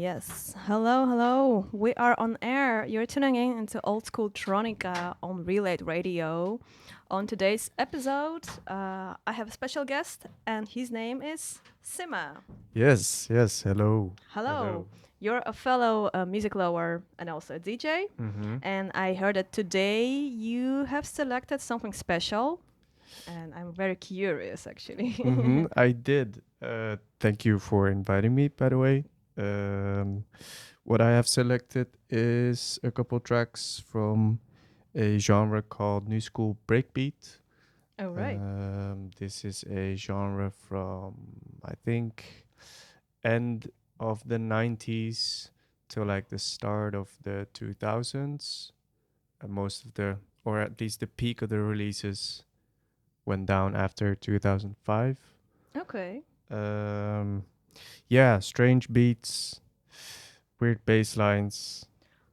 Yes. Hello, hello. We are on air. You're tuning in into Oldschooltronica on Relate Radio. On today's episode, I have a special guest, and his name is Simme. Yes, hello. Hello. Hello. You're a fellow music lover and also a DJ. Mm-hmm. And I heard that today you have selected something special, and I'm very curious actually. I did. Thank you for inviting me, by the way. Um, what I have selected is a couple tracks from a genre called New School Breakbeat. All right. This is a genre from, I think, end of the 90s to like the start of the 2000s. Most of the, or at least the peak of the releases went down after 2005. Okay. Um, yeah, strange beats, weird bass lines,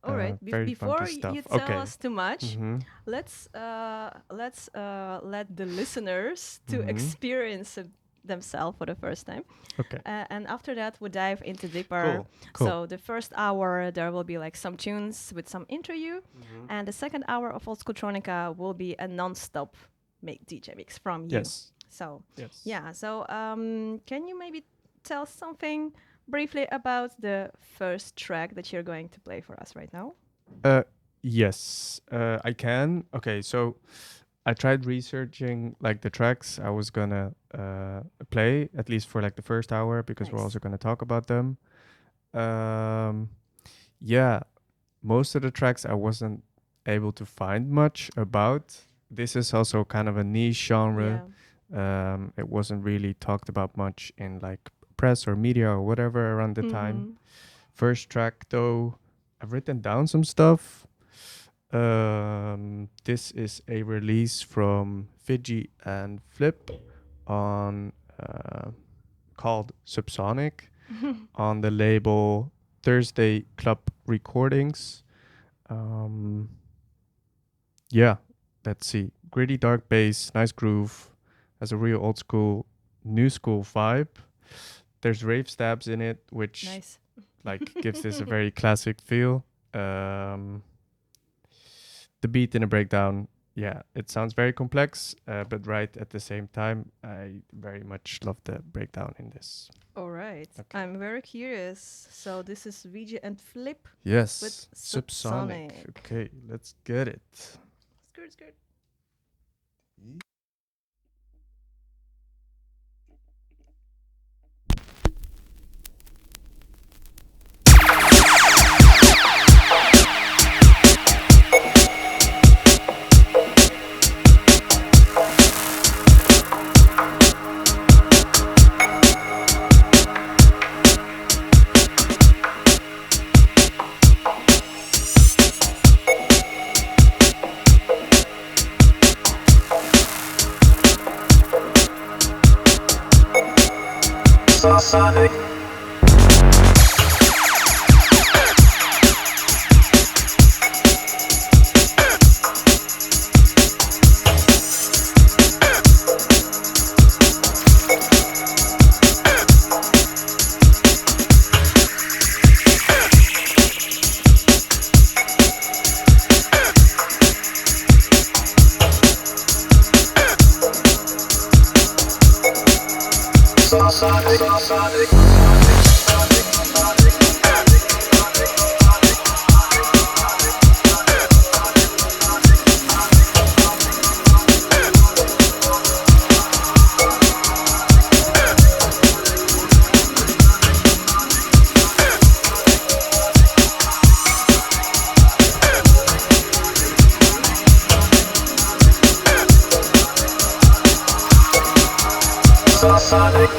All right. very funky Before stuff. you tell Okay. us too much, Mm-hmm. let's let the listeners to Mm-hmm. experience it themselves for the first time, Okay. and after that we dive into deeper. Cool. So the first hour there will be like some tunes with some interview, Mm-hmm. and the second hour of Oldschooltronica will be a non-stop DJ mix from you. Yes. So Yes. yeah. So can you maybe tell something briefly about the first track that you're going to play for us right now? Yes, I can. Okay, so I tried researching like the tracks I was gonna play at least for like the first hour because we're Nice. also gonna talk about them. Um, yeah, most of the tracks I wasn't able to find much about. This is also kind of a niche genre. It wasn't really talked about much in like press or media or whatever around the time. First track though, I've written down some stuff. This is a release from Fiji and Flip on called Subsonic on the label Thursday Club Recordings. Yeah, let's see. Gritty dark bass, nice groove, has a real old school, new school vibe. There's rave stabs in it, which Nice. like gives this a very classic feel. The beat in a breakdown, yeah, it sounds very complex, but right at the same time, I very much love the breakdown in this. All right. Okay. I'm very curious. So this is VJ and Flip Yes, with Subsonic. Subsonic. Okay, let's get it. Skirt, skirt. Wasabi. Wasabi.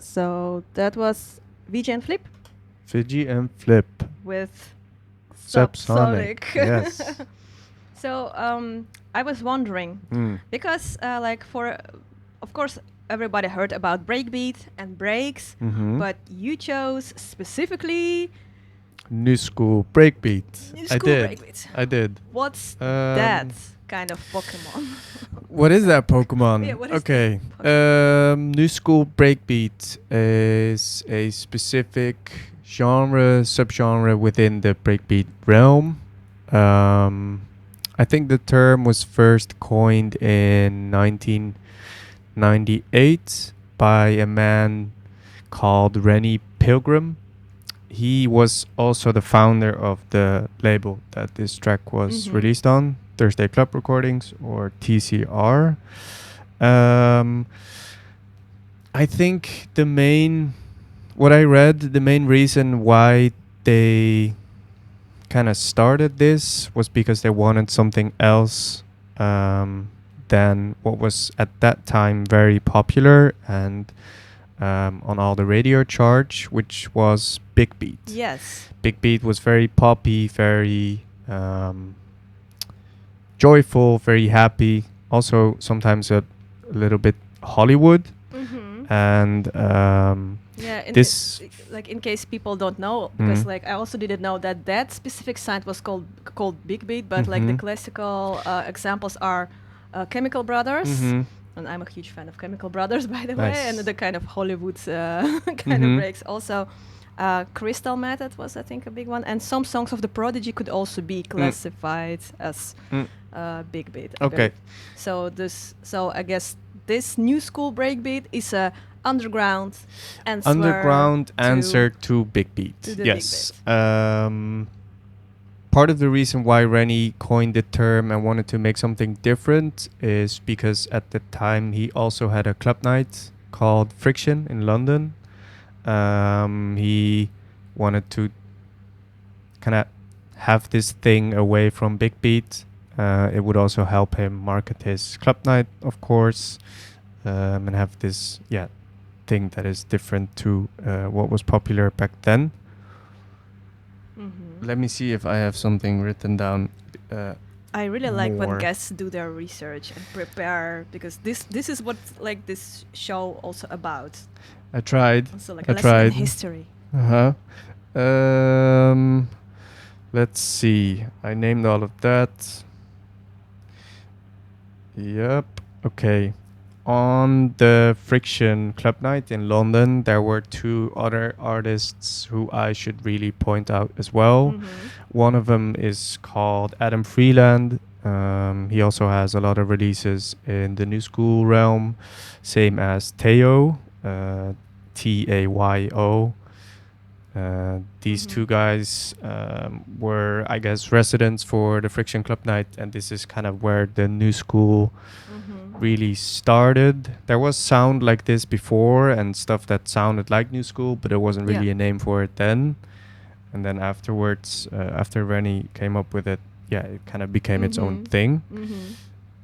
So that was VJ and Flip Fiji and Flip. with Subsonic. Subsonic. Yes. So I was wondering because of course everybody heard about breakbeat and breaks, but you chose specifically New school breakbeat. New I school did. breakbeat. I did. What's that kind of Pokemon? What is that Pokemon? Yeah, what is okay. that Pokemon? New school breakbeat is a specific subgenre within the breakbeat realm. I think the term was first coined in 1998 by a man called Rennie Pilgrim. He was also the founder of the label that this track was released on, Thursday Club Recordings, or TCR. I think what I read, the main reason why they kind of started this was because they wanted something else than what was at that time very popular and on all the radio charts, which was Big Beat. Yes. Big Beat was very poppy, very joyful, very happy. Also, sometimes a little bit Hollywood. And yeah, this like in case people don't know, because like I also didn't know that that specific scent was called Big Beat, but like the classical examples are Chemical Brothers. And I'm a huge fan of Chemical Brothers, by the way, and the kind of Hollywood kind of breaks. Also, Crystal Method was, I think, a big one, and some songs of the Prodigy could also be classified as Big Beat. Okay. So I guess this new school breakbeat is a underground answer to Big Beat. Yes. Part of the reason why Rennie coined the term and wanted to make something different is because at the time he also had a club night called Friction in London. He wanted to kind of have this thing away from Big Beat. It would also help him market his club night, of course, and have this thing that is different to what was popular back then. Let me see if I have something written down. I really like when guests do their research and prepare, because this is what like this show also about. I tried. Also like a lesson in history. Let's see. I named all of that. Yep. Okay. On the Friction Club Night in London, there were two other artists who I should really point out as well. One of them is called Adam Freeland. He also has a lot of releases in the new school realm, same as Teo, Tayo. These two guys were, I guess, residents for the Friction Club Night, and this is kind of where the new school really started. There was sound like this before and stuff that sounded like new school, but there wasn't really a name for it then. And then afterwards, after Rennie came up with it, it kind of became its own thing.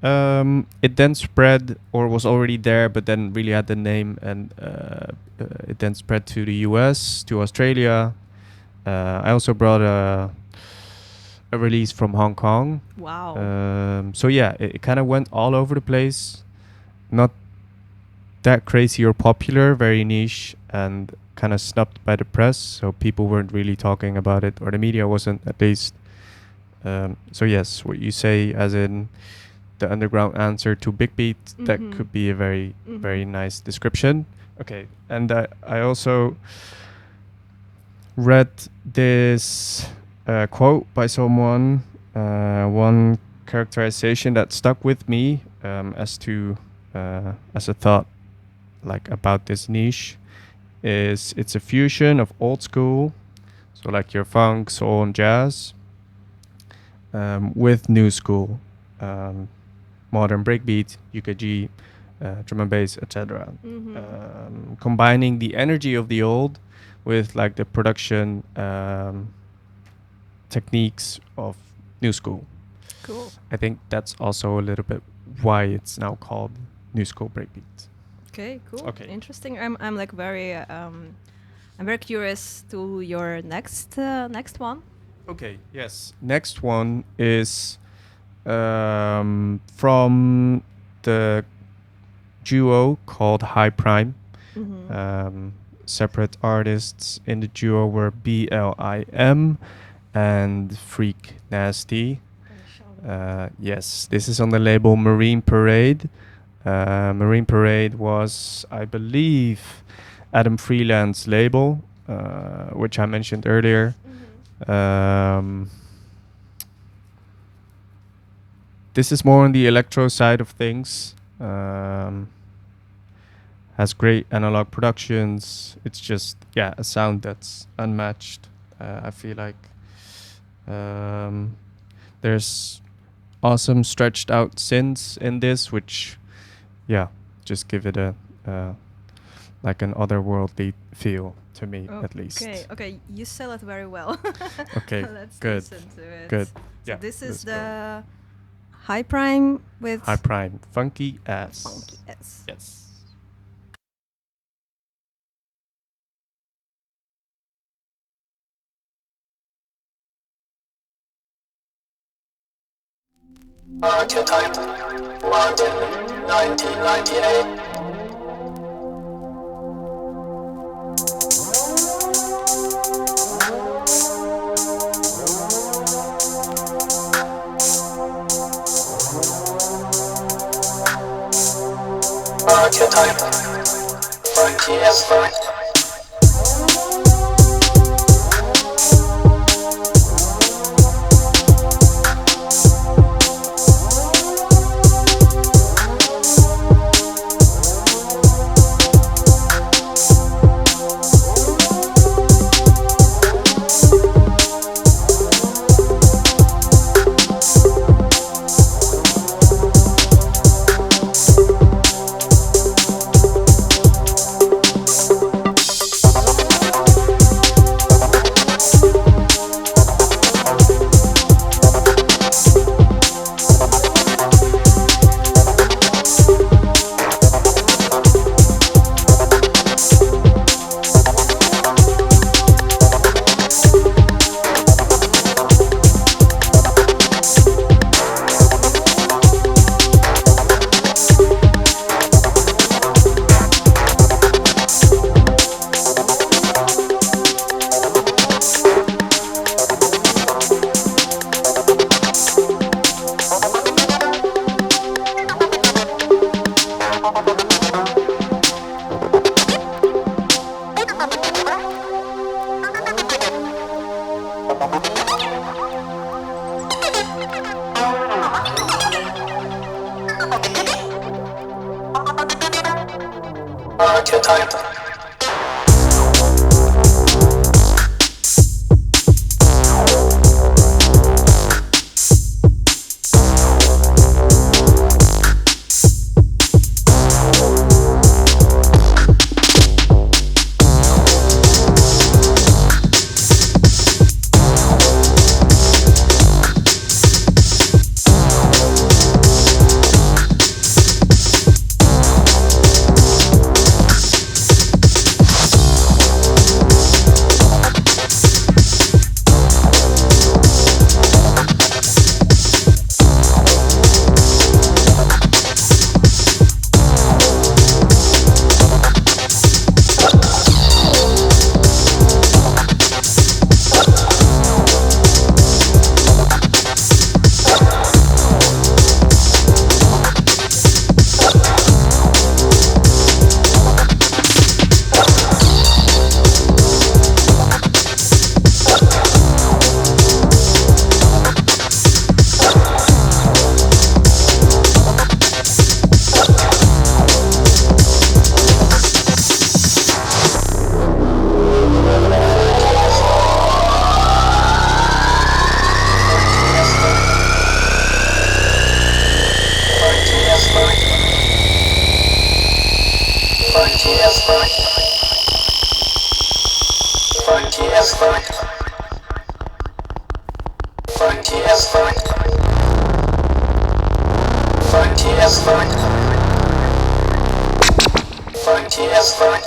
It then spread, or was already there, but then really had the name, and it then spread to the US, to Australia. I also brought a release from Hong Kong. Wow. So it kind of went all over the place. Not that crazy or popular, very niche, and kind of snubbed by the press. So people weren't really talking about it, or the media wasn't, at least. So yes, what you say, as in the underground answer to Big Beat, that could be a very, very nice description. Okay, and I also read this quote by someone, one characterization that stuck with me as a thought, like, about this niche, is it's a fusion of old school, so like your funk, soul, and jazz, with new school, modern breakbeat, UKG, drum and bass, etc. Combining the energy of the old with like the production techniques of new school. Cool. I think that's also a little bit why it's now called new school breakbeat. Okay, cool. Okay. Interesting. I'm like very I'm very curious to your next one. Okay. Yes. Next one is from the duo called High Prime. Separate artists in the duo were BLIM and Freak Nasty. Yes, this is on the label Marine Parade. Marine Parade was, I believe, Adam Freeland's label, which I mentioned earlier. This is more on the electro side of things. Has great analog productions. It's just, a sound that's unmatched. I feel like there's awesome stretched out synths in this, which, just give it a like an otherworldly feel to me, at least. Okay, you sell it very well. Okay, Let's good, listen to it. good. So Yeah, this is let's go. the high prime with High prime, funky S. funky S. Yes. Archetype, London, 1998. Archetype, funky as fuck. Archetype. Funky as fuck. Funky as fuck. Funky as fuck. Funky as fuck. Funky as fuck.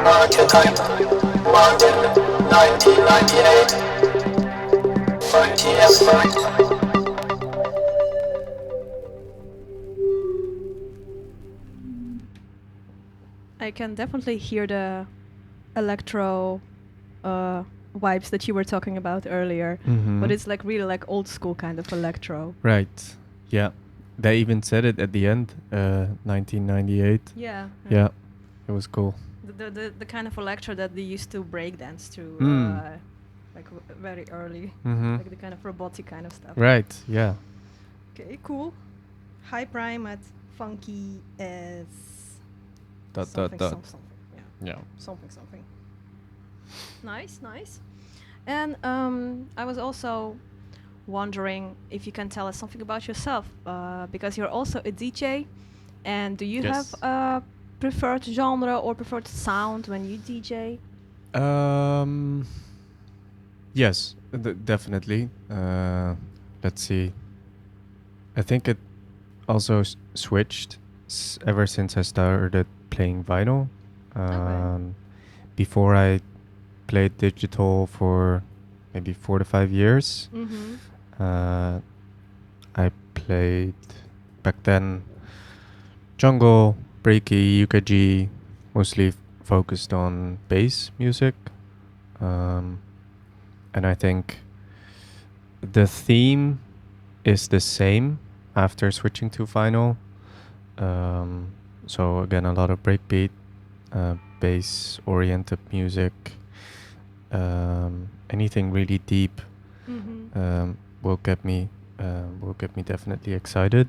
London, 1998. Frontiers Funk. I can definitely hear the electro vibes that you were talking about earlier, but it's like really like old school kind of electro. Right. Yeah. They even said it at the end, 1998. Yeah. Yeah. It was cool. The kind of electro that they used to breakdance to, like very early, like the kind of robotic kind of stuff. Right. Yeah. Okay, cool. High prime at funky as Dot, something, dot, dot. something. Yeah. Something. Nice. And I was also wondering if you can tell us something about yourself, because you're also a DJ. And do you have a preferred genre or preferred sound when you DJ? Yes, definitely. Let's see. I think it also switched ever since I started playing vinyl. Before I played digital for maybe 4 to 5 years. I played back then jungle, breaky, UKG, mostly focused on bass music. And I think the theme is the same after switching to vinyl. So again, a lot of breakbeat, bass-oriented music. Anything really deep will get me definitely excited.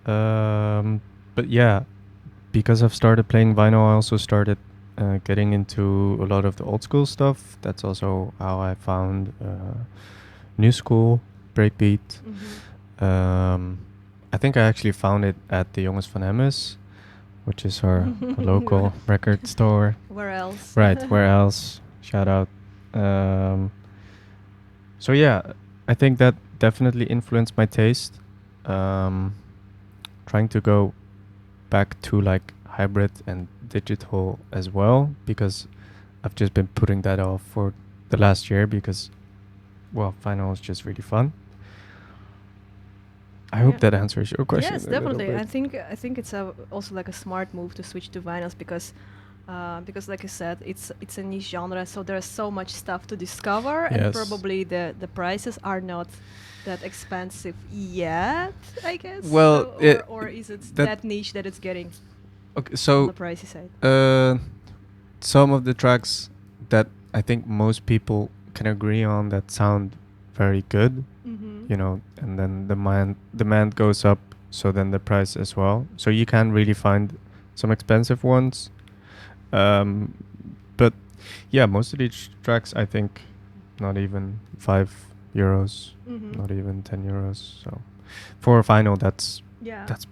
But yeah, because I've started playing vinyl, I also started getting into a lot of the old school stuff. That's also how I found new school breakbeat. I think I actually found it at the Jongens van Hemmes, which is our local record store. Where else? Right, where else? Shout out. So yeah, I think that definitely influenced my taste. Trying to go back to like hybrid and digital as well, because I've just been putting that off for the last year because, well, vinyl is just really fun. I hope that answers your question. Yes, definitely. I think it's also like a smart move to switch to vinyls because like I said, it's a niche genre, so there's so much stuff to discover, and probably the prices are not that expensive yet, I guess. Well, so, or is it that niche that it's getting on the pricey side? Some of the tracks that I think most people can agree on that sound very good, you know, and then demand goes up, so then the price as well. So you can really find some expensive ones. But yeah, most of these tracks, I think, not even €5, not even €10. So for a vinyl, that's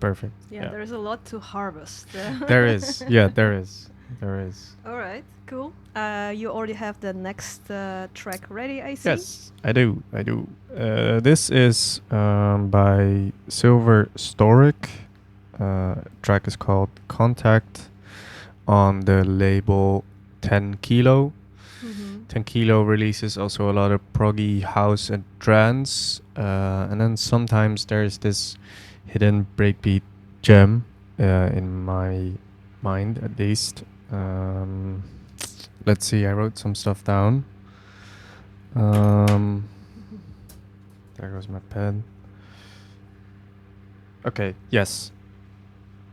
perfect. Yeah, there is a lot to harvest. There is. Yeah, there is. All right, cool. You already have the next track ready, I see. Yes, I do. This is by Silver Storic. Track is called Contact on the label 10 Kilo. 10 Kilo releases also a lot of proggy house and trance. And then sometimes there's this hidden breakbeat gem, in my mind at least. Let's see, I wrote some stuff down. There goes my pen. Okay, yes.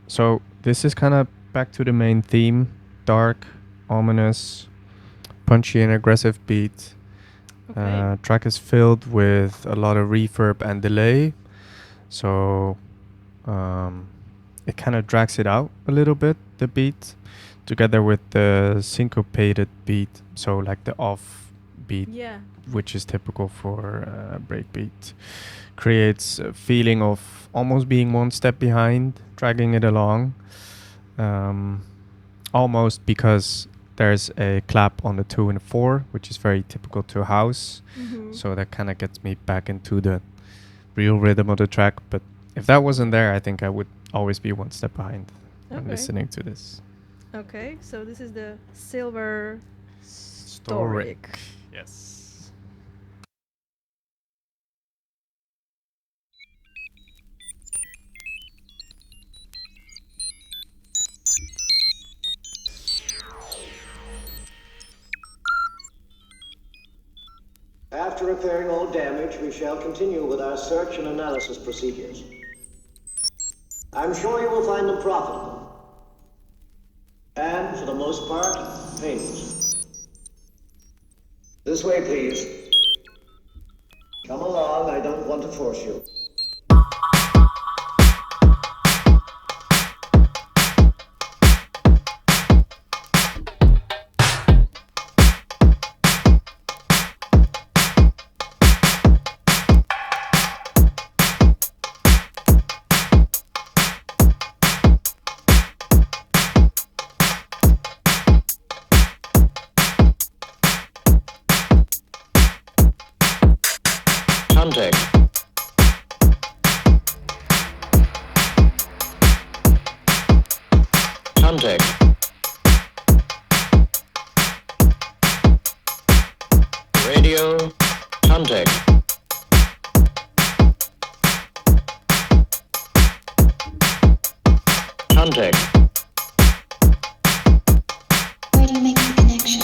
So this is kind of back to the main theme. Dark, ominous, punchy and aggressive beat. Okay. Track is filled with a lot of reverb and delay. So it kind of drags it out a little bit, the beat, together with the syncopated beat. So like the off beat, which is typical for breakbeat, creates a feeling of almost being one step behind, dragging it along. Almost because there's a clap on the 2 and 4, which is very typical to house. So that kind of gets me back into the real rhythm of the track. But if that wasn't there, I think I would always be one step behind when listening to this. Okay, so this is the silver Storic. Yes. After repairing all damage, we shall continue with our search and analysis procedures. I'm sure you will find them profitable. And, for the most part, painless. This way, please. Come along, I don't want to force you. Contact. Contact. Radio. Contact. Contact. Where do you make the connection?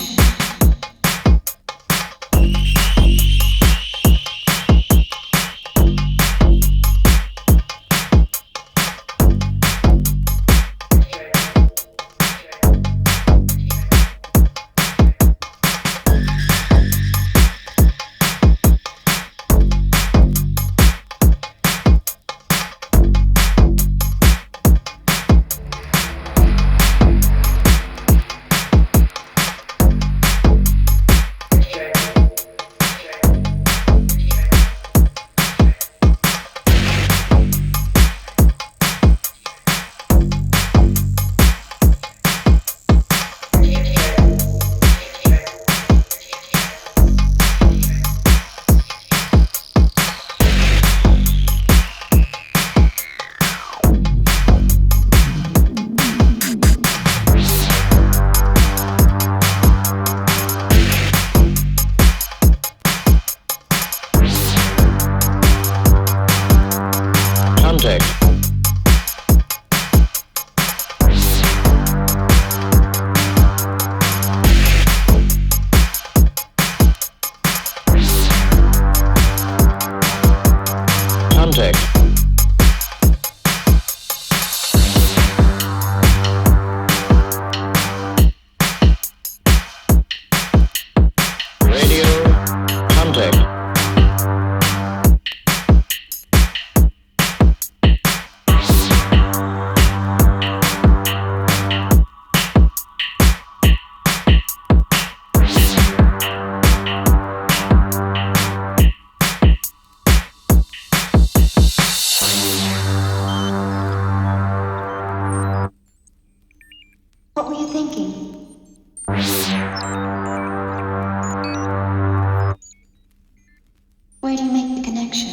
Where do you make the connection?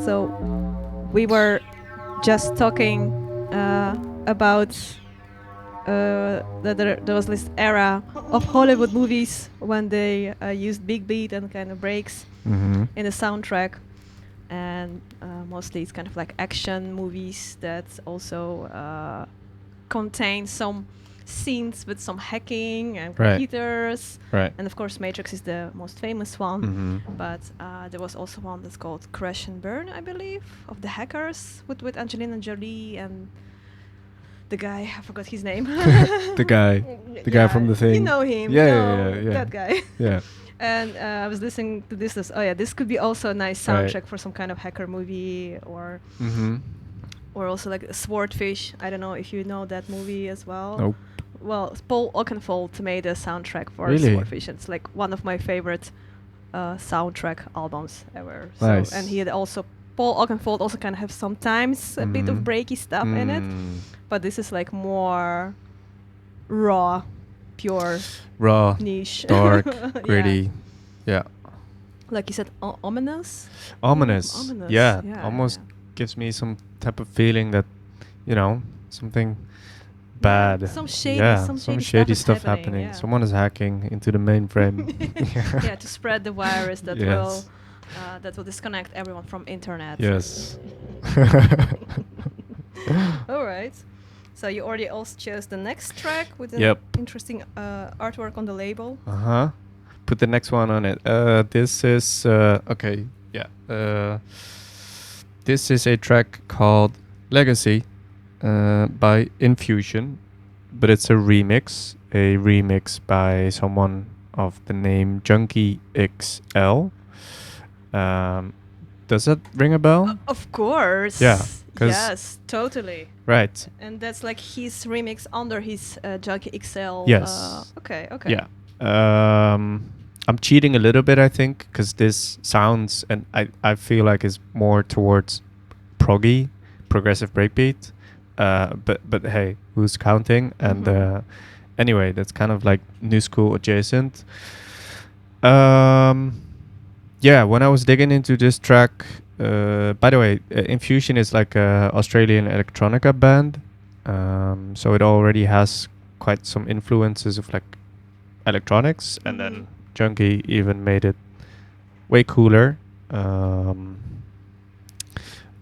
So we were just talking about that there was this era of Hollywood movies when they used big beat and kind of breaks Mm-hmm. in the soundtrack, and mostly it's kind of like action movies that also contain some scenes with some hacking and Right. computers. Right. And of course, Matrix is the most famous one. Mm-hmm. But there was also one that's called Crash and Burn, I believe, of the hackers with Angelina Jolie and the guy, I forgot his name. The guy from the thing. You know him. Yeah, no, yeah. that guy. Yeah. And I was listening to this. This could be also a nice Right. soundtrack for some kind of hacker movie, Mm-hmm. or also like Swordfish. I don't know if you know that movie as well. Nope. Well, Paul Oakenfold made a soundtrack for Really? Swordfish. It's like one of my favorite soundtrack albums ever. Nice. So, and he had also Paul Oakenfold also kind of have sometimes a bit of Mhm. breaky stuff in it, but this is like more raw, pure, Raw, niche, dark, Yeah. gritty. Yeah. Like you said, ominous. Ominous. Ominous, Yeah. yeah, Almost yeah. gives me some type of feeling that, something bad. some shady- yeah, some some shady shady stuff is stuff happening, yeah. Someone is hacking into the mainframe. Yeah, to spread the virus that Yes. will disconnect everyone from internet. Yes. All right. So you already also chose the next track with an Yep. interesting artwork on the label. Uh-huh. Put the next one on it. This is okay. Yeah. This is a track called Legacy by Infusion, but it's a remix by someone of the name Junkie XL. Does that ring a bell? Of course. Yeah, 'cause- Yes, totally. Right. And that's like his remix under his Junkie XL. Yes. Okay. Yeah. I'm cheating a little bit, I think, because this sounds, and I feel like is more towards proggy, progressive breakbeat. But hey, who's counting? And Mhm. anyway, that's kind of like new school adjacent. Yeah, when I was digging into this track, by the way, Infusion is like a Australian electronica band, so it already has quite some influences of like electronics, and then Junkie even made it way cooler.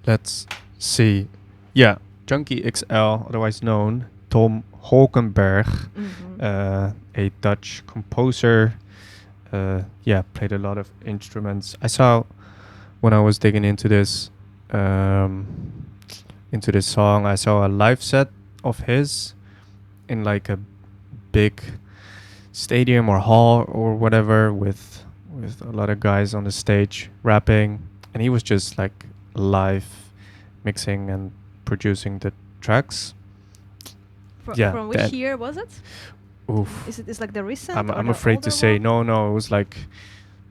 Let's see. Yeah, Junkie XL, otherwise known Tom Holkenberg, a Dutch composer. Played a lot of instruments. I saw when I was digging into this song, I saw a live set of his in like a big stadium or hall or whatever with a lot of guys on the stage rapping, and he was just like live mixing and producing the tracks. Yeah, From which that- year was it? Oof. Is it like the recent? I'm or the afraid to older say one? no. It was like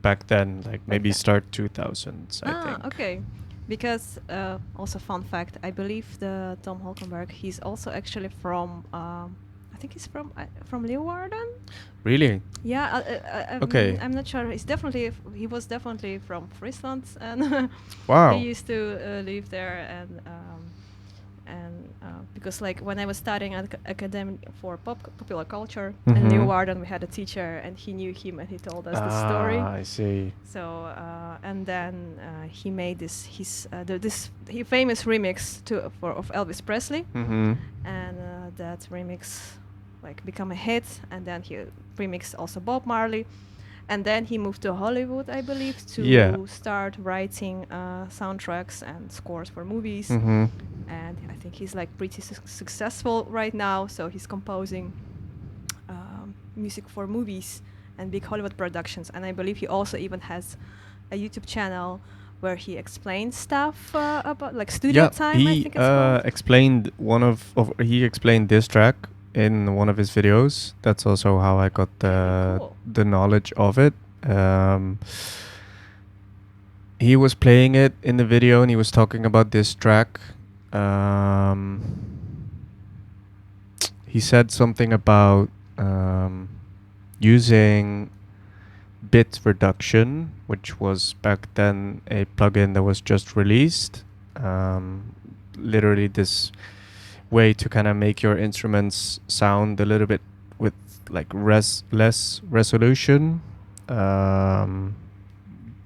back then, like maybe that. start 2000s. I think. Okay. Because also fun fact, I believe the Tom Holkenberg, he's also actually from. I think he's from Leeuwarden. Really? Yeah. Okay. I'm not sure. He was definitely from Friesland, and Wow. he used to live there, and because like when I was studying at academy for popular culture in Mhm. Leeuwarden, we had a teacher, and he knew him, and he told us the story. I see. So and then he made this famous remix of Elvis Presley, Mm-hmm. and that remix like become a hit. And then he remixed also Bob Marley, and then he moved to Hollywood, I believe, to start writing soundtracks and scores for movies. Mm-hmm. And I think he's like pretty successful right now. So he's composing music for movies and big Hollywood productions. And I believe he also even has a YouTube channel where he explains stuff about like studio time. I he think it's called. explained he explained this track in one of his videos. That's also how I got Cool. the knowledge of it. He was playing it in the video, and he was talking about this track. He said something about using bit reduction, which was back then a plugin that was just released. Literally this way to kind of make your instruments sound a little bit with like less resolution.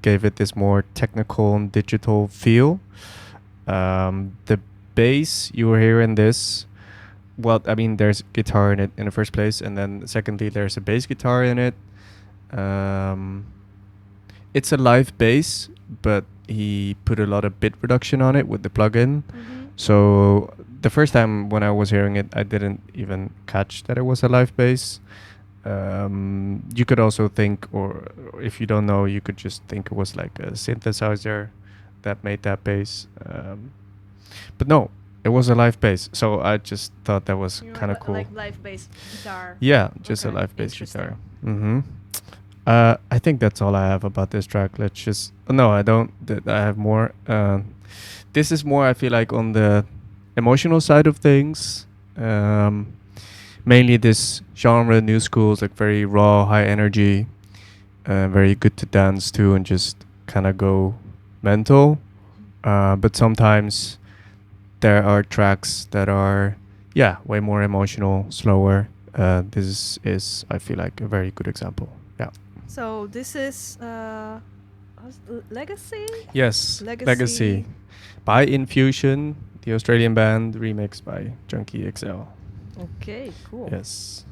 Gave it this more technical and digital feel. The bass you were hearing this, well, I mean, there's guitar in it in the first place, and then secondly, there's a bass guitar in it. It's a live bass, but he put a lot of bit reduction on it with the plugin. So the first time when I was hearing it, I didn't even catch that it was a live bass. You could also think, or if you don't know, you could just think it was like a synthesizer that made that bass. But no, it was a live bass. So I just thought that was kind of cool. Like live bass guitar. Yeah, just a live bass guitar. I think that's all I have about this track. Let's just... No, I don't. I have more. This is more, I feel like, on the emotional side of things. Mainly this genre, new school, is like very raw, high energy, very good to dance to and just kind of go mental. But sometimes there are tracks that are, way more emotional, slower. This is, I feel like, a very good example. Yeah. So this is Legacy? Yes, Legacy. By Infusion, the Australian band, remixed by Junkie XL. Okay, cool. Yes.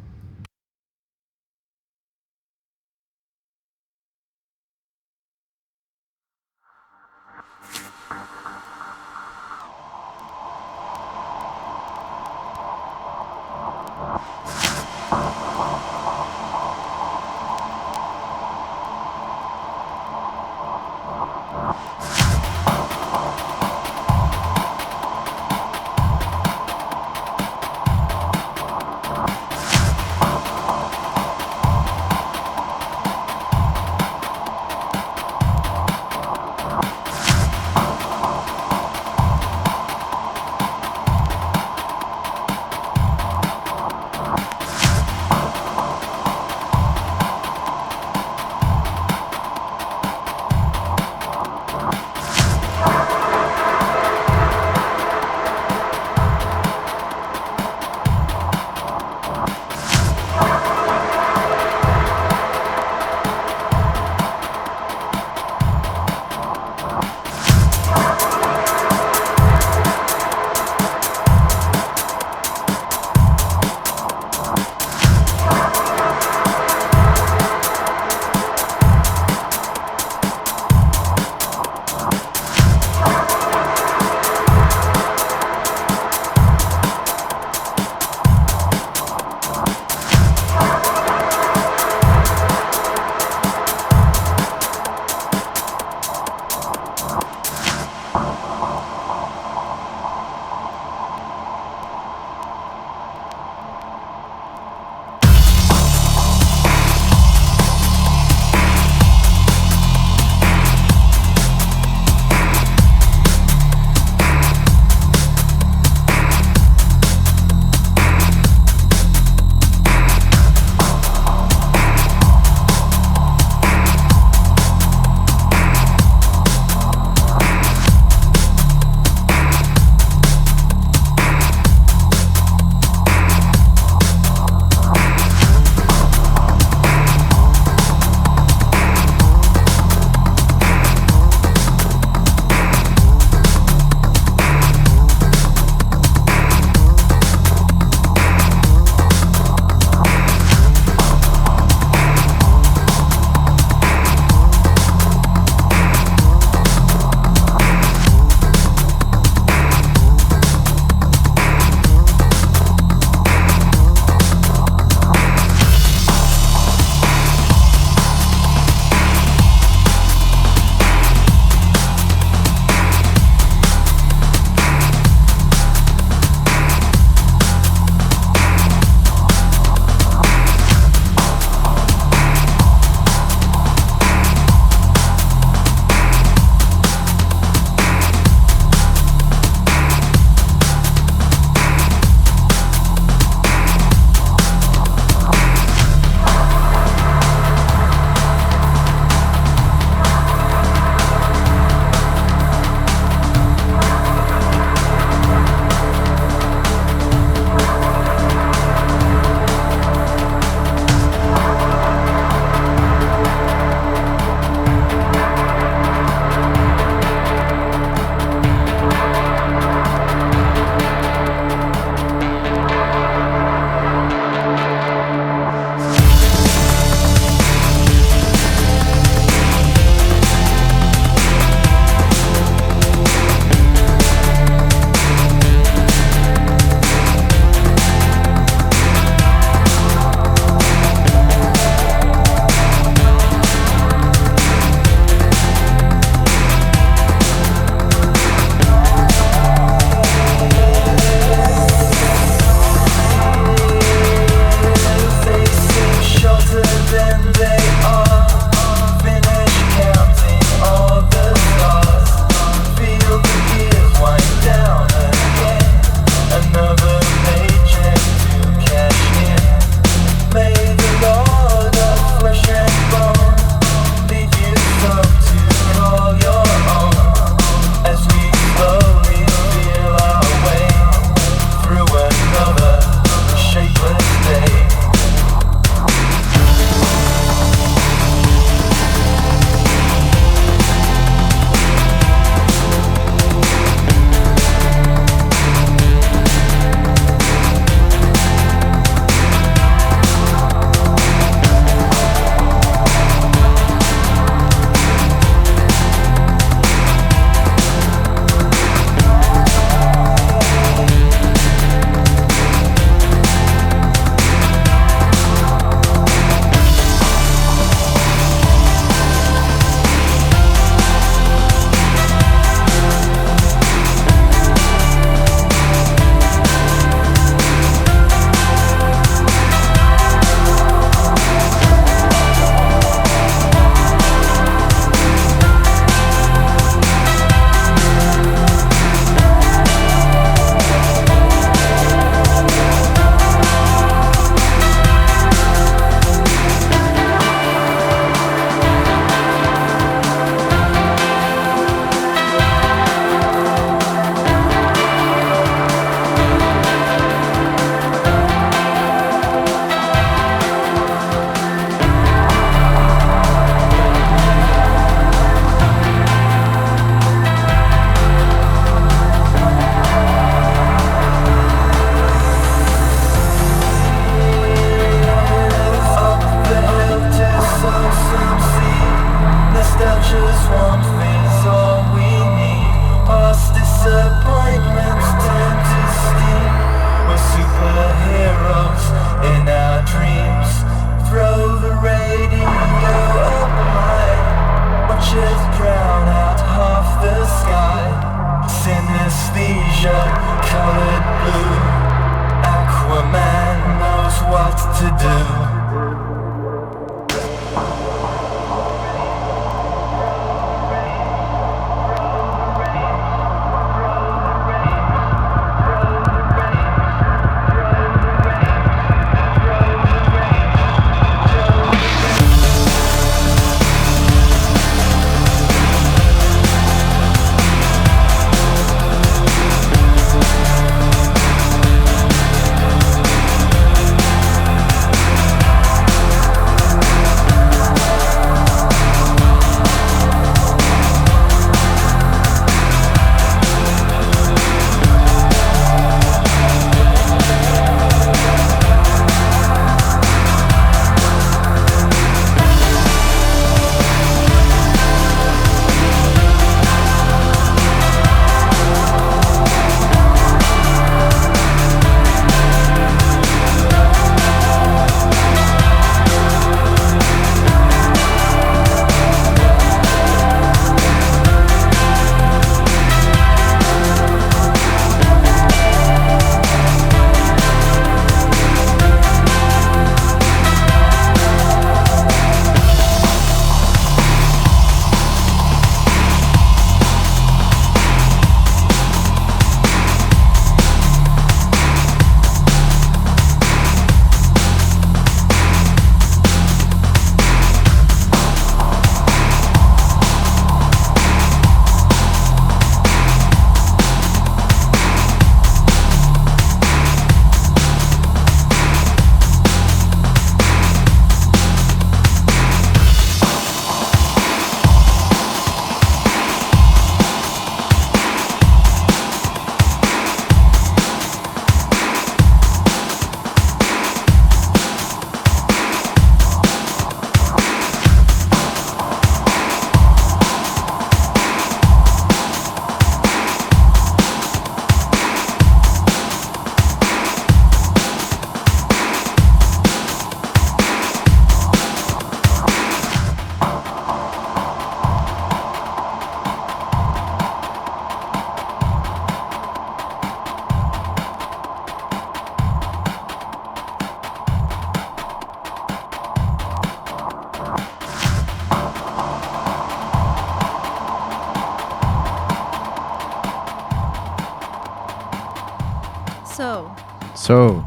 So,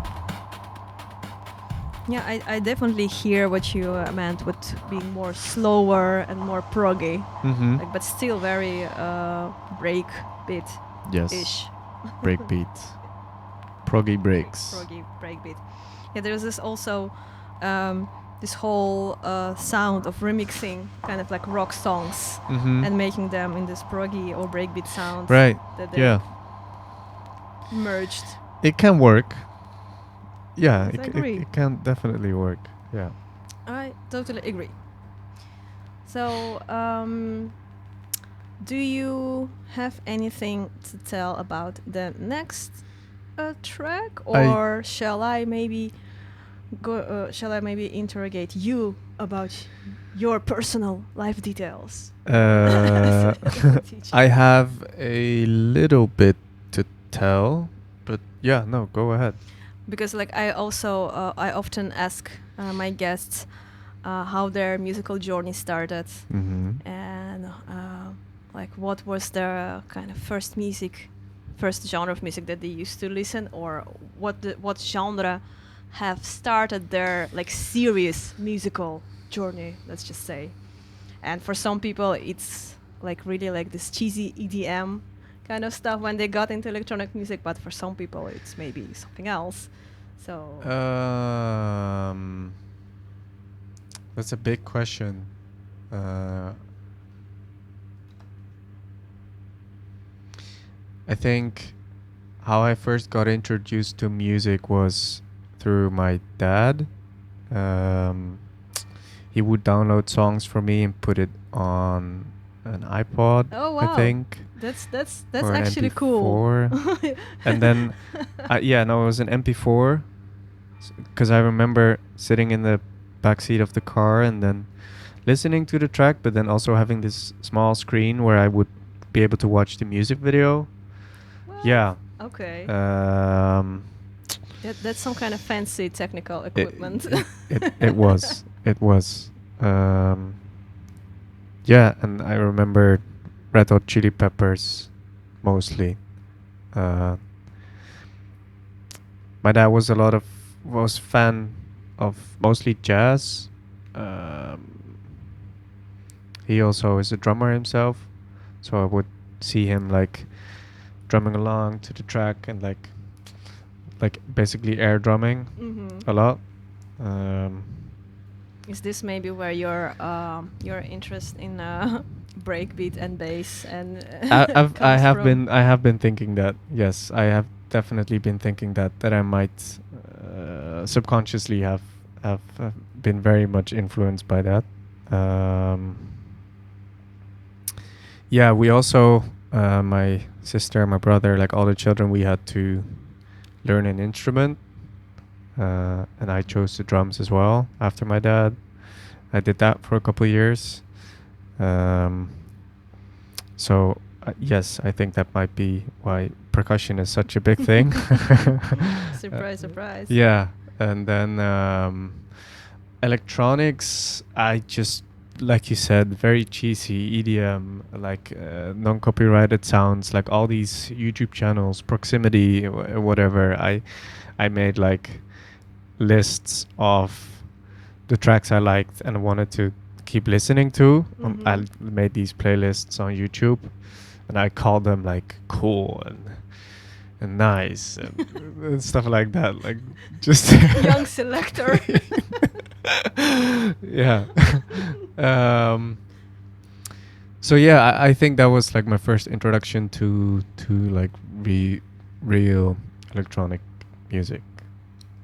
Yeah, I definitely hear what you meant with being more slower and more proggy, like, but still very break beat yes, ish. breakbeat, proggy breaks. Proggy breakbeat. Yeah, there's this also this whole sound of remixing kind of like rock songs and making them in this proggy or breakbeat sound. Right. That they Yeah, merged. it can work. Yeah, Yes, I agree. it can definitely work. Yeah. I totally agree. So, do you have anything to tell about the next track, or shall I maybe interrogate you about your personal life details? Uh, As a teacher. I have a little bit to tell, but yeah, no, go ahead. Because like I also I often ask my guests how their musical journey started, and like what was their kind of first genre of music that they used to listen, or what genre have started their like serious musical journey, let's just say. And for some people it's like really like this cheesy EDM kind of stuff when they got into electronic music, but for some people it's maybe something else. So That's a big question. I think how I first got introduced to music was through my dad. He would download songs for me and put it on an iPod. oh wow, I think. that's Or an actually cool. MP4. And then, it was an MP4. Because I remember sitting in the backseat of the car and then listening to the track, but then also having this small screen where I would be able to watch the music video. What? Yeah. Okay. That's some kind of fancy technical equipment. It was. It was. Yeah, and I remember Red Hot Chili Peppers mostly. My dad was fan of mostly jazz. He also is a drummer himself, so I would see him like drumming along to the track and like basically air drumming a lot. Is this maybe where your interest in breakbeat and bass and I have been thinking that. Yes, I have definitely been thinking that I might subconsciously have been very much influenced by that. Yeah, we also my sister, my brother, like all the children, we had to learn an instrument, and I chose the drums as well after my dad. I did that for a couple of years. So yes, I think that might be why percussion is such a big thing. Surprise, surprise. Yeah, and then electronics, I just, like you said, very cheesy EDM, like non-copyrighted sounds, like all these YouTube channels, Proximity, whatever. I made like lists of the tracks I liked and wanted to keep listening to. I made these playlists on YouTube, and I called them like cool and nice and stuff like that. Like just young selector. Yeah. So yeah, I think that was like my first introduction to like real electronic music.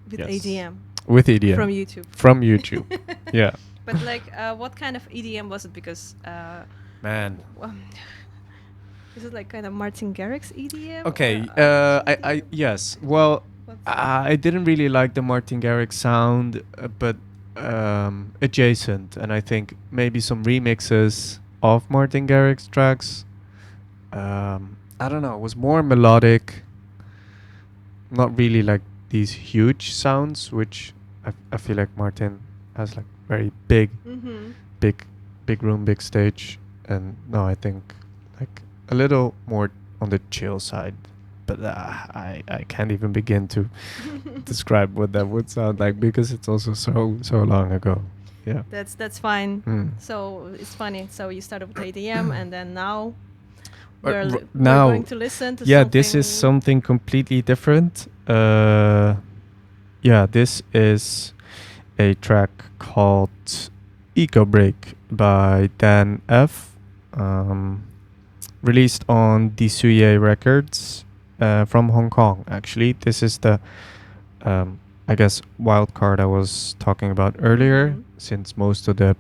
With Yes. EDM. With EDM. From YouTube. From YouTube. Yeah. But like, what kind of EDM was it? Because Man. is it like kind of Martin Garrix EDM? Okay. or, I yes. Well, I didn't really like the Martin Garrix sound, but adjacent, and I think maybe some remixes of Martin Garrix tracks. I don't know. It was more melodic. Not really like these huge sounds, which I feel like Martin has like very big room, big stage, and no, I think like a little more on the chill side. but I can't even begin to describe what that would sound like because it's also so long ago. Yeah. That's fine. Mm. So it's funny. So you started with ADM, and then now But we're now, going to listen to yeah, something. this is something completely different. Yeah, this is a track called Eco Break by Dan F. Released on Disuye Records from Hong Kong, actually. This is the, I guess, wild card I was talking about earlier, Mhm. since most of the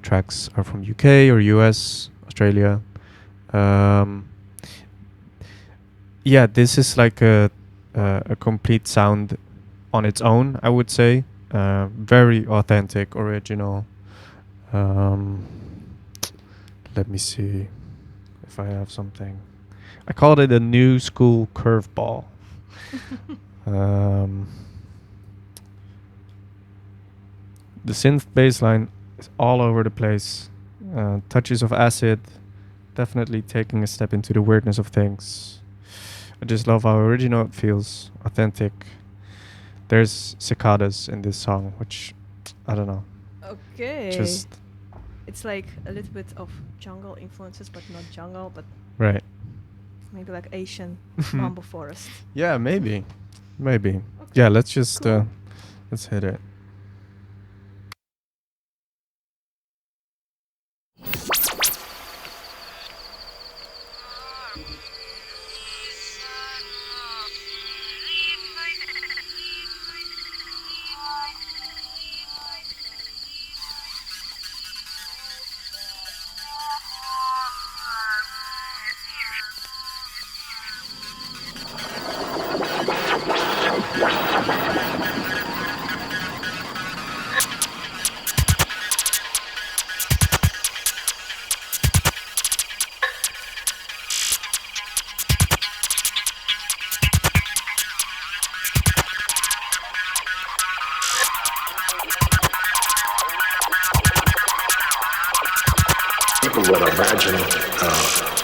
tracks are from UK or US, Australia. Yeah, this is like a complete sound on its own, I would say. Very authentic, original. Let me see if I have something. I called it a new school curveball. The synth bass line is all over the place. Touches of acid, definitely taking a step into the weirdness of things. I just love how original it feels, authentic. There's cicadas in this song, which I don't know. Okay. Just It's like a little bit of jungle influences, but not jungle, but right. maybe like Asian bamboo forest. Yeah, maybe. Okay. Yeah, let's just Cool. let's hit it. People would imagine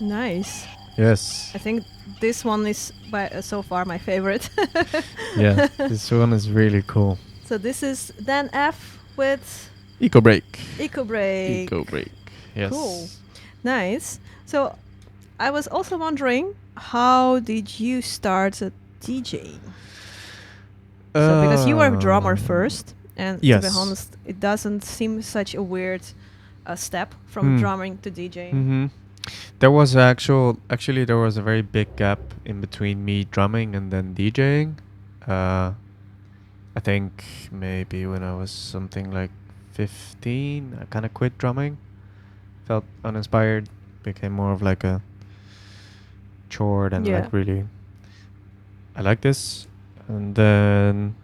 Nice. Yes. I think this one is by so far my favorite. Yeah, this one is really cool. So this is Dan F with Eco break. Eco Break. Eco break. Yes. Cool. Nice. So I was also wondering, how did you start DJing? So because you were a drummer first, and yes. to be honest, it doesn't seem such a weird step from drumming to DJing. Mm-hmm. There was actually there was a very big gap in between me drumming and then DJing. I think maybe when I was something like 15, I kind of quit drumming. Felt uninspired. Became more of like a chore than like really. I like this, and then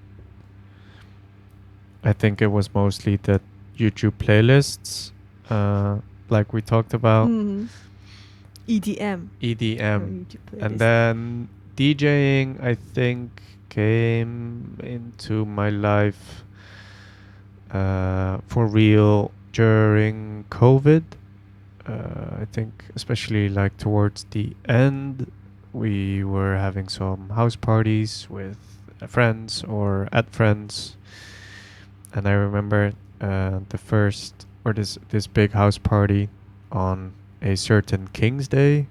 I think it was mostly the YouTube playlists, like we talked about. EDM. And then DJing, I think, came into my life for real during COVID. I think especially like towards the end, we were having some house parties with friends or at friends. And I remember the first, or this big house party on a certain King's Day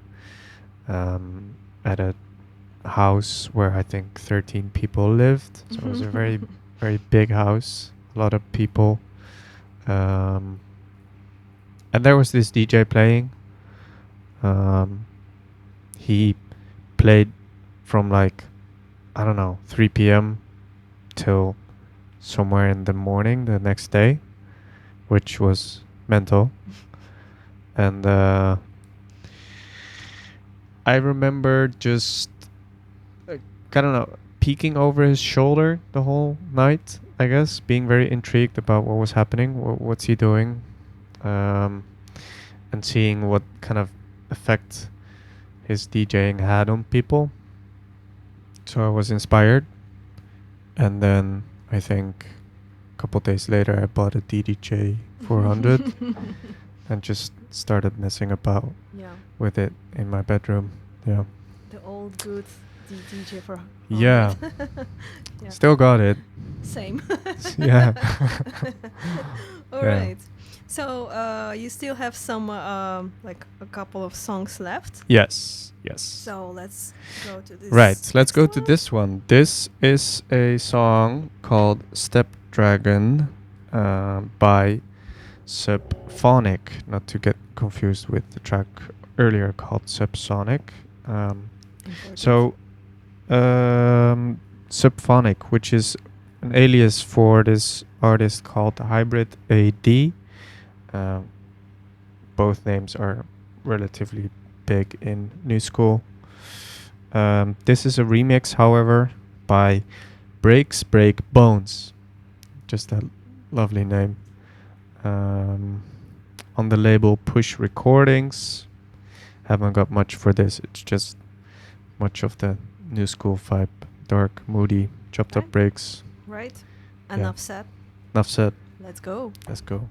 at a house where I think 13 people lived. So it was a very, very big house, a lot of people. And there was this DJ playing. He played from like, I don't know, 3 p.m. till somewhere in the morning the next day, which was mental. And I remember just, I don't know, peeking over his shoulder the whole night, I guess, being very intrigued about what was happening, what's he doing, and seeing what kind of effect his DJing had on people. So I was inspired. And then I think a couple days later I bought a DDJ 400 and just started messing about with it in my bedroom. Yeah. The old good DJ for. Yeah. Still got it. Same. Yeah. All right. So you still have some like a couple of songs left. Yes. So let's go to this. Right. Let's go to this one. This is a song called Step Dragon by Subphonic, not to get confused with the track earlier called Subsonic. Subphonic, which is an alias for this artist called Hybrid AD. Both names are relatively big in new school. This is a remix, however, by Breaks Break Bones. Just a lovely name. On the label Push Recordings. Haven't got much for this. It's just much of the new school vibe. Dark, moody, chopped up breaks. Right. Enough said. Enough said. Let's go. Let's go.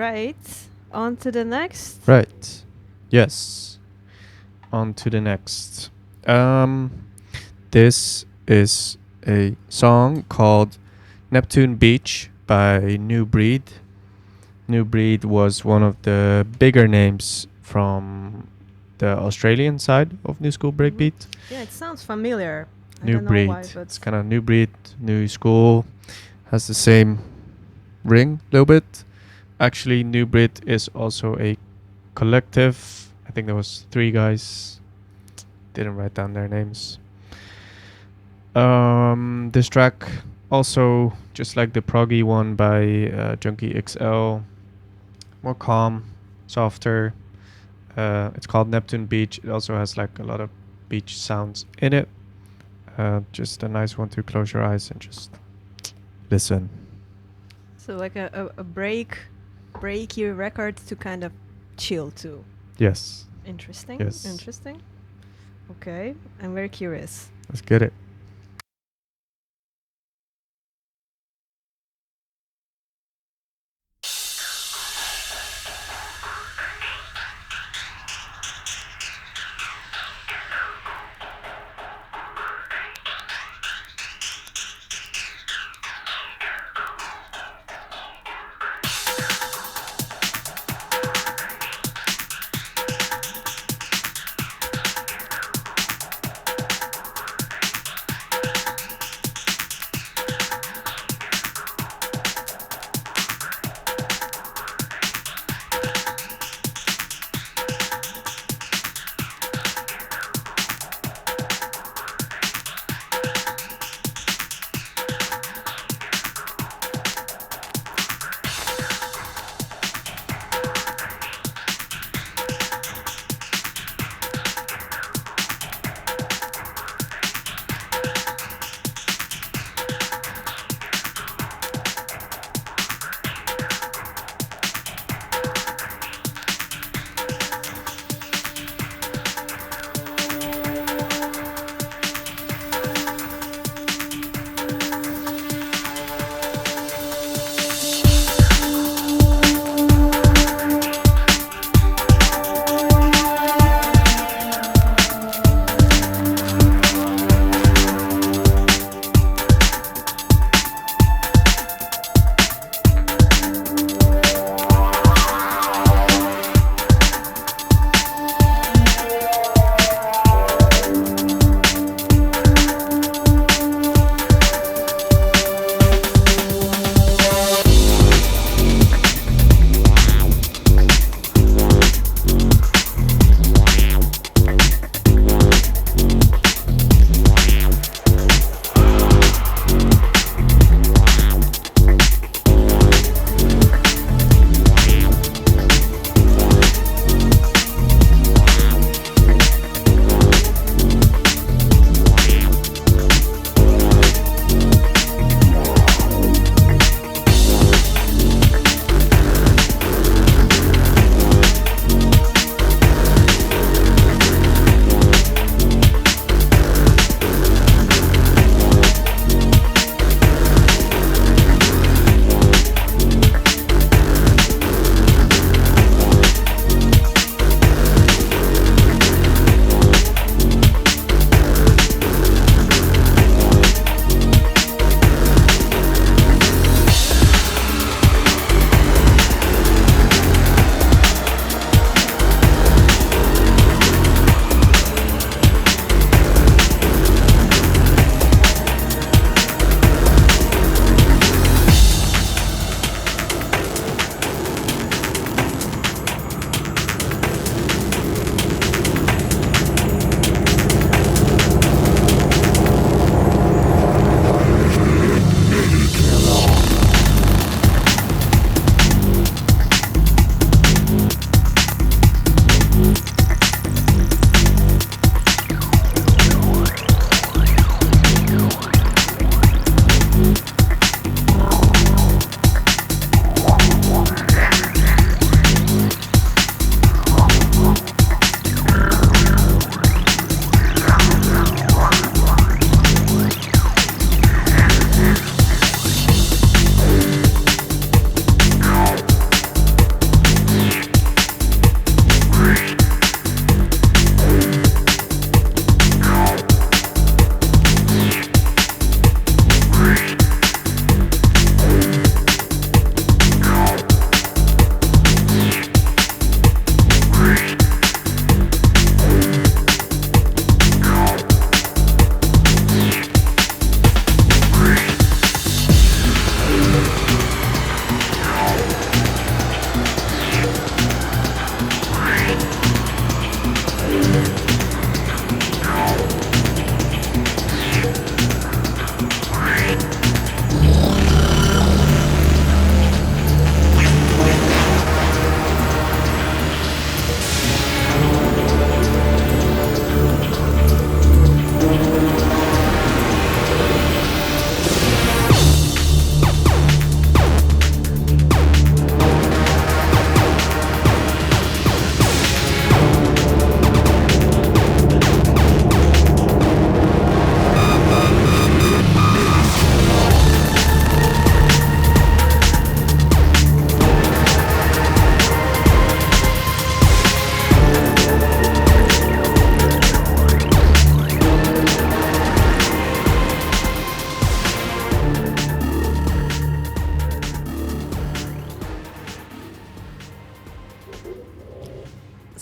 Right. On to the next. Right. Yes. On to the next. This is a song called Neptune Beach by New Breed. New Breed was one of the bigger names from the Australian side of New School Breakbeat. Yeah, it sounds familiar. I New don't Breed. know why, but It's kind of New Breed, New School. Has the same ring a little bit. Actually, New Breed is also a collective. I think there was 3 guys. Didn't write down their names. This track also, just like the proggy one by Junkie XL, more calm, softer. It's called Neptune Beach. It also has like a lot of beach sounds in it. Just a nice one to close your eyes and just listen. so like a breaky record to kind of chill to. Yes, Interesting. Yes. Interesting. Okay, I'm very curious. let's get it.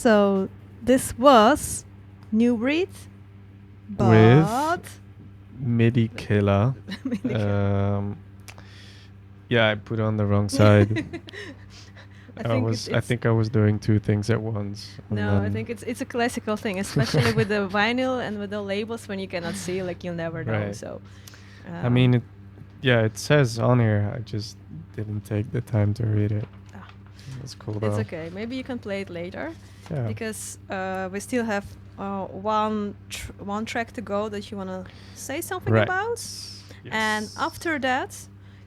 So this was New Breed, but MIDI Killer. Yeah, I put on the wrong side. I think I was doing two things at once. No, I think it's a classical thing, especially with the vinyl and with the labels. When you cannot see, like, you'll never know. Right. So, I mean, it says on here. I just didn't take the time to read it. That's cool though. It's okay. Maybe you can play it later, Yeah. because we still have one track to go that you wanna say something Right. about, Yes. and after that,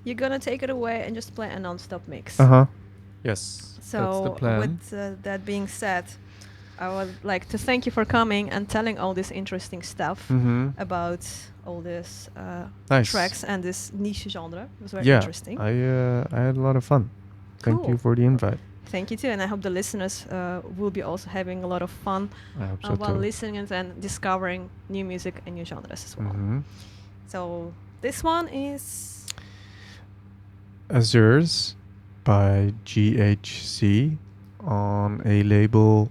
you're gonna take it away and just play a non-stop mix. Yes. So that's the plan. with that being said, I would like to thank you for coming and telling all this interesting stuff about all this Nice. tracks and this niche genre. It was very Yeah, interesting. I had a lot of fun. Thank you Cool. for the invite. Thank you too, and I hope the listeners will be also having a lot of fun I hope so while too. listening and discovering new music and new genres as well. Mhm. So this one is Azures by GHC on a label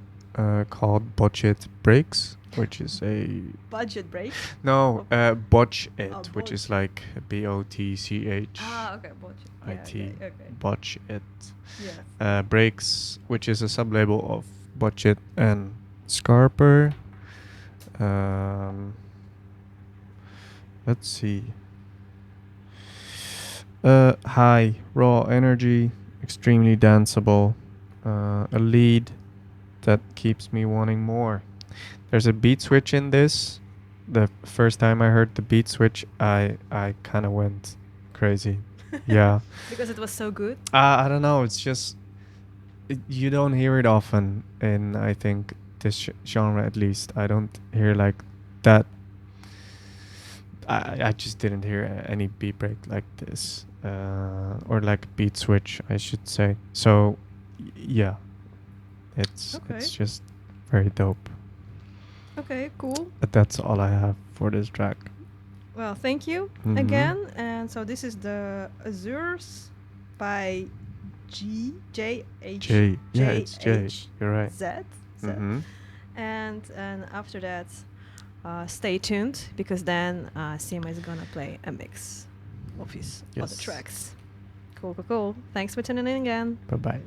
called Budget Breaks, which is a Budget Break. Botch It, Oh, which Botch. is like BOTCH. Okay, Budget. IT. Okay. Botch It. Yeah. Breaks, which is a sub-label of Budget and Scarper. Let's see. High, raw energy, extremely danceable. A lead that keeps me wanting more. There's a beat switch in this. The first time I heard the beat switch, I kind of went crazy. Yeah. Because it was so good. I don't know. It's just you don't hear it often in, I think, this genre at least. I don't hear like that. I just didn't hear any beat break like this, or like beat switch, I should say. So, yeah, it's just very dope. Okay, cool. But that's all I have for this track. Well, thank you again. And so this is the Azures by J. Yeah, it's J. You're right. Z. Mhm. And after that, stay tuned, because then Simme is gonna play a mix of his other Yes. tracks. Cool. Thanks for tuning in again. Bye bye.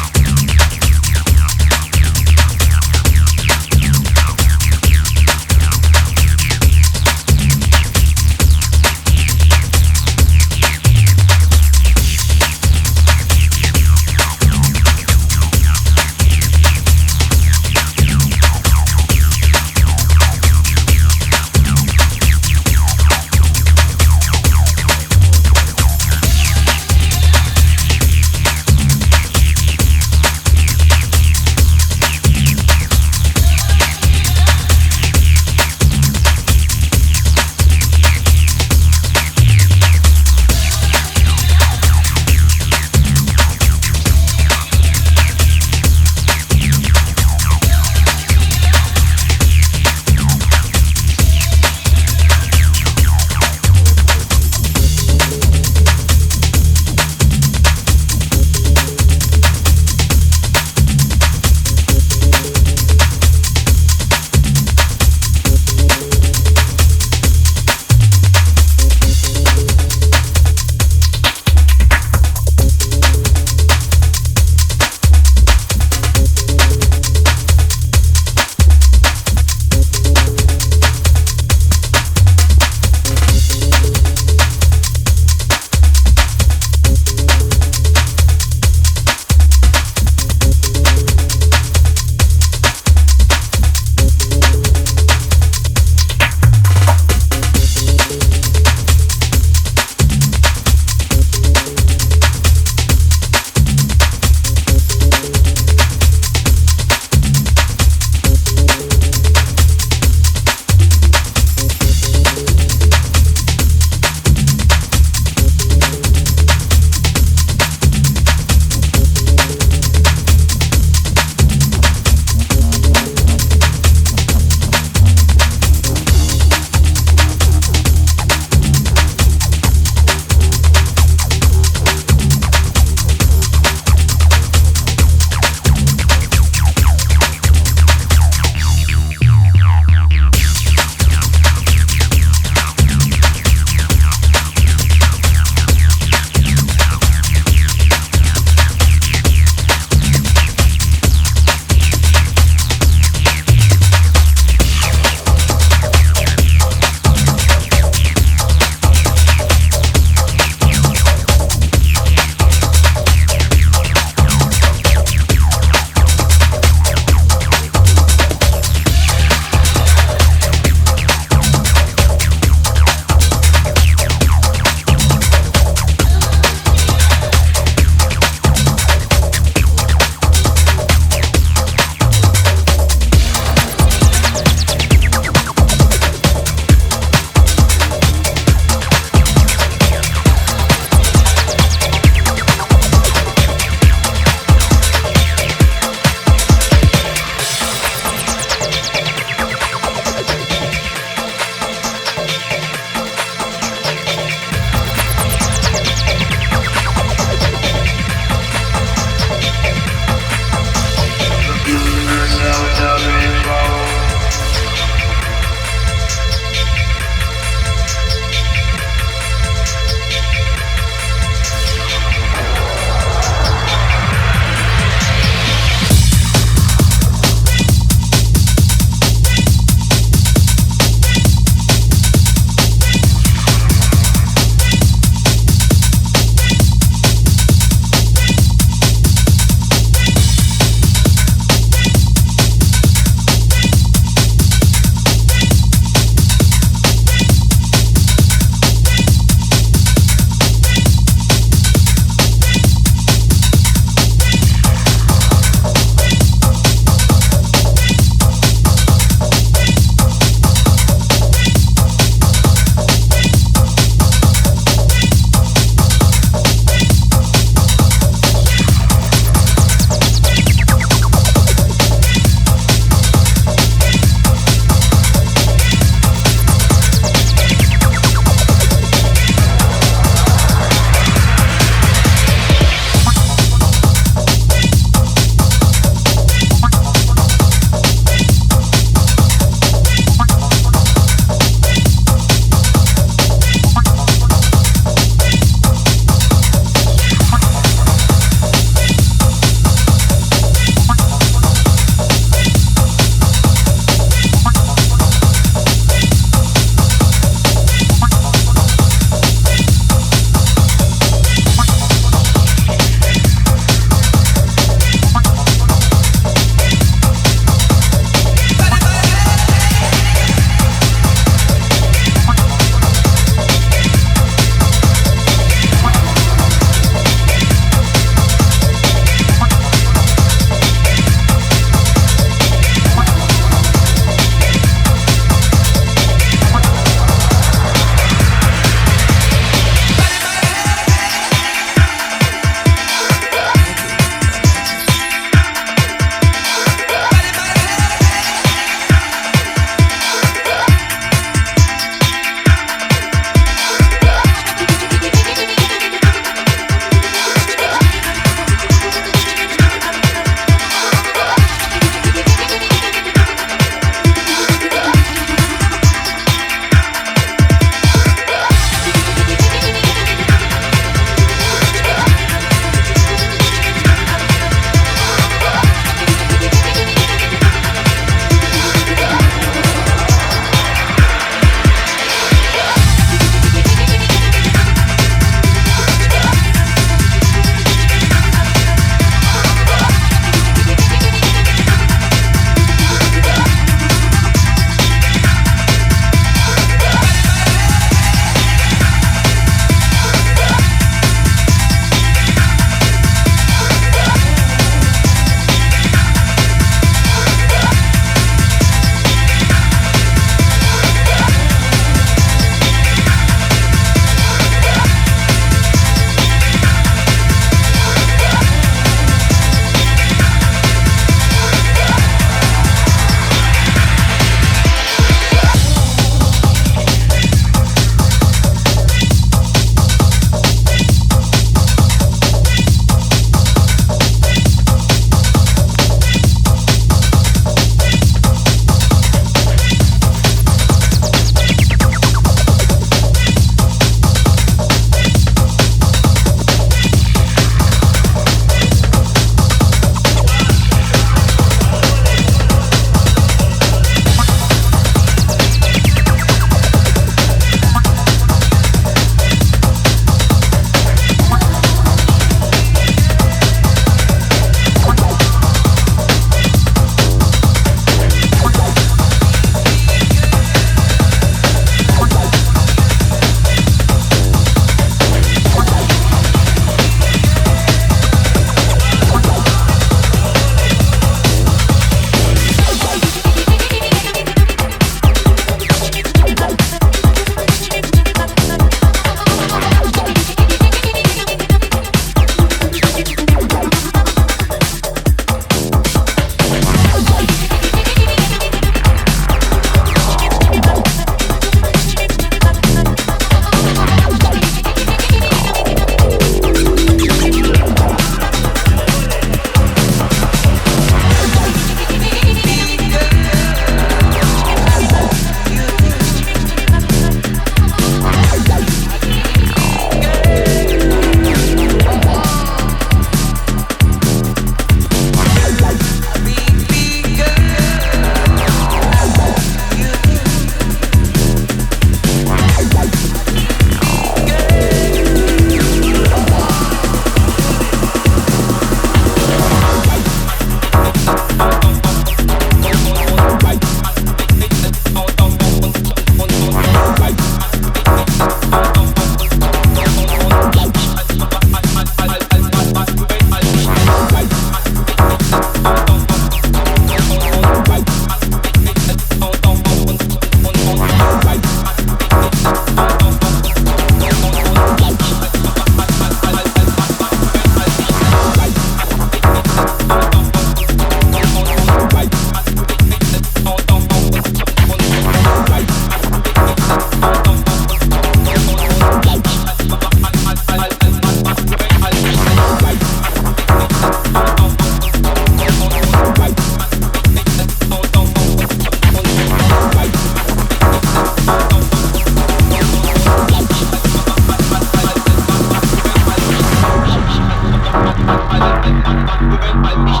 Be